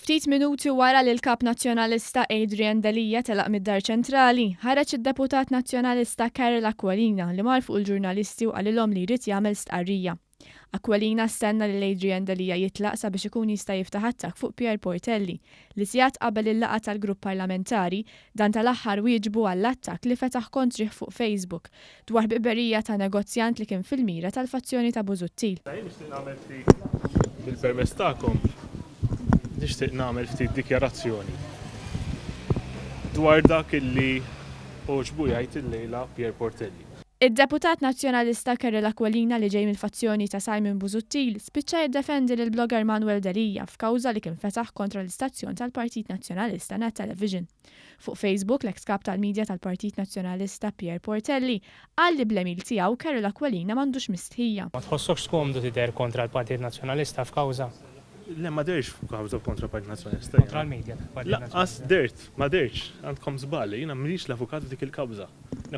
Ftit minuti wara li l-kap nazzjonalista Adrian Dalija telaq mid-Dar Ċentrali, ħareġ id-deputat nazzjonalista Carol Aquilina li mar fuq il-ġurnalisti u qalilhom li jrid jagħmel stqarrija. Aquilina stenna li Adrian Dalija jitlaq sabiex ikun jista' jiftaħ attakk fuq Pier Portelli li sigħat qabel il-laqgħa tal-grupp parlamentari dan tal-aħħar wieġbu għall-attakk li fetaħ kontrih fuq Facebook dwar biberija ta' negozjant li kien fil-mira tal-fazzjoni ta' Busuttil. Bil-permess tagħkom nixtieq nagħmel ftit dikjarazzjoni dwar dak illi oġbu jgħid illejla Pier Portelli. Id-deputat nazzjonalista Carol Aquilina li ġej mill-fazzjoni ta' Simon Busuttil spiċċa jiddefendi lil blogger Manuel Dalija f'kawża li kien fetaħ kontra l-istazzjon tal-Partit Nazzjonalista Net Television. Fuq Facebook l-eks kap tal-medja tal-Partit Nazzjonalista Pier Portelli qal li bl-emil tiegħu Carol Aquilina m'għandux mistħija. Ma tħossokx skomdu tidher kontra l-Partit Nazzjonalista f'kawża? Le ma derx f'kawża kontra l-Partit Nazzjonalista. Kontra l-medja. Laqqas dert, ma derx, għandkom żballi, jiena m'iniex l-avukat dik il-kawża.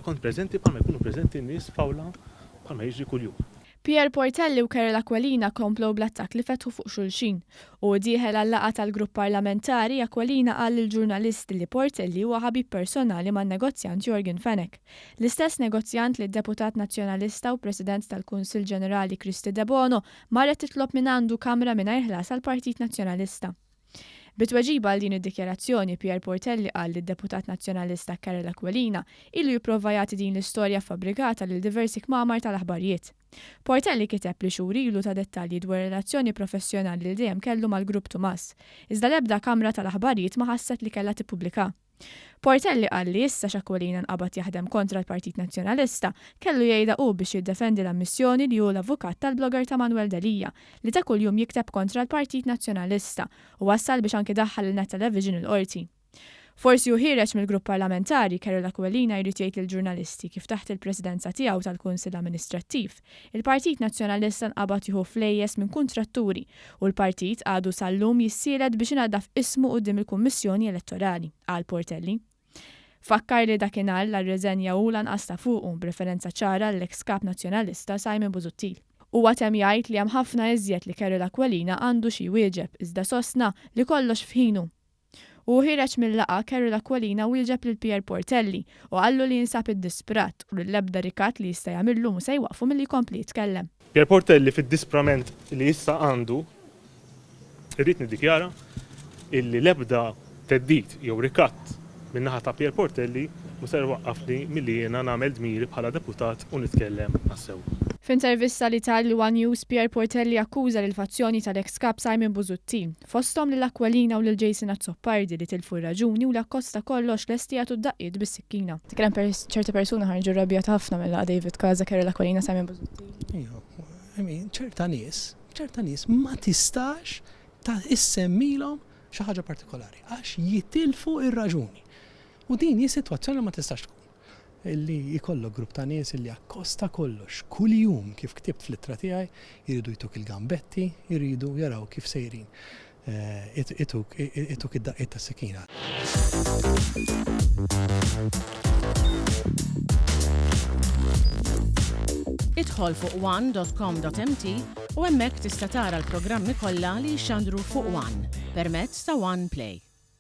Kont preżenti bħalma jkunu preżenti n-nies fawla bħalma jiġri kuljum. Pier Portelli u Carol Aquilina komplow bl-attakk li fetħu fuq xulxin u dieħel għall-laqgħa tal-grupp parlamentari Aquilina qal lill-ġurnalisti li Portelli huwa ħabib personali man-negozjant Jorgen Fenech. L-istess negozjant li d-deputat nazzjonalista u President tal-Kunsill Ġenerali Kristi De Bono marret titlob minn għandu kamra mingħajr ħlas għall-Partit Nazzjonalista. Bitweġiba għal din id-dikjarazzjoni Pier Portelli qal li d-deputat nazzjonalista Carol Aquilina ilu jipprova jagħti din l-istorja fabbrikata lil diversi kmamar tal-aħbarijiet. Portelli kiteb li xhur ilu ta' dettalji dwar relazzjoni professjonali li dejjem kellu mal-Grupp Tumas, iżda l-ebda kamra tal-aħbarijiet ma ħasset li kellha tippubblika. Portelli qal li issa x'Aquilina nqabad jaħdem kontra l-Partit Nazzjonalista kellu jgħidha hu biex jiddefendi l-ammissjoni li hu l-avukat tal-blogger ta' Manuel Dalija li ta' kuljum jikteb kontra l-Partit Nazzjonalista u wassal biex anke daħħal il-Net Television il-qorti. Forsi ħireġ mill-grupp parlamentari Carol Aquilina jrid jgħid lill-ġurnalisti kif taħt il-presidenza tiegħu tal-Kunsill Amministrattiv il-Partit Nazzjonalista nqabad jieħu flejjes minn kuntratturi u l-partit għadu sal-lum jissieled biex ingħaddaf ismu quddiem il-Kummissjoni Elettorali, qal Portelli. Fakkar li dakinhar l-reżenja u lanqas ta' fuqu b'referenza ċara l-eks kap nazzjonalista Simon Busuttil. Huwa temm jgħid li hemm ħafna iżjed li Carol Aquilina għandu xi wieġeb iżda sostna li kollox f'ħinu. U ħireġ mill-laqgħa Carol Aquilina wieġeb lil Pier Portelli u qallu li jinsab id-disprat u l-ebda rikat li jista' jagħmillu mhux se jwaqfu milli jkompli jitkellem. Pier Portelli fid-disprament li issa għandu irrid niddikjara illi l-ebda teddid jew rikatt min-naħa ta' Pier Portelli mhux se jwaqqafni milli jiena nagħmel dmiri bħala deputat u nitkellem għas-sew. F'intervista li tal One News Pier Portelli akkuża lil fazzjoni tal-eks kap Simon Busuttil fosthom lil Aquilina u lil Jason Azzopardi li tilfu r-raġuni u l-akkosta kollox lesti jagħtu d-daqqiet bis-sikkina. Tikrem ċerta persuna ħarġu rabjat ħafna mill David Kaza Carol Aquilina Simon Busuttil. ċerta nies ma tistax ta' issemmilhom xi ħaġa partikolari għax jitilfu ir-raġuni. U din hi sitwazzjoni ma tistax tkun. Illi jkollok grupp ta' nies illi akkosta kollox kuljum kif ktibt fl-ittra tiegħi jridu jtuk il-gambetti, jridu jaraw kif sejrin. Ituk id-daqqiet tas-sikina. Idħol fuq one.com.mt u hemmhekk tista' tara l-programmi kollha li jxandru fuq One permezz ta' One Play.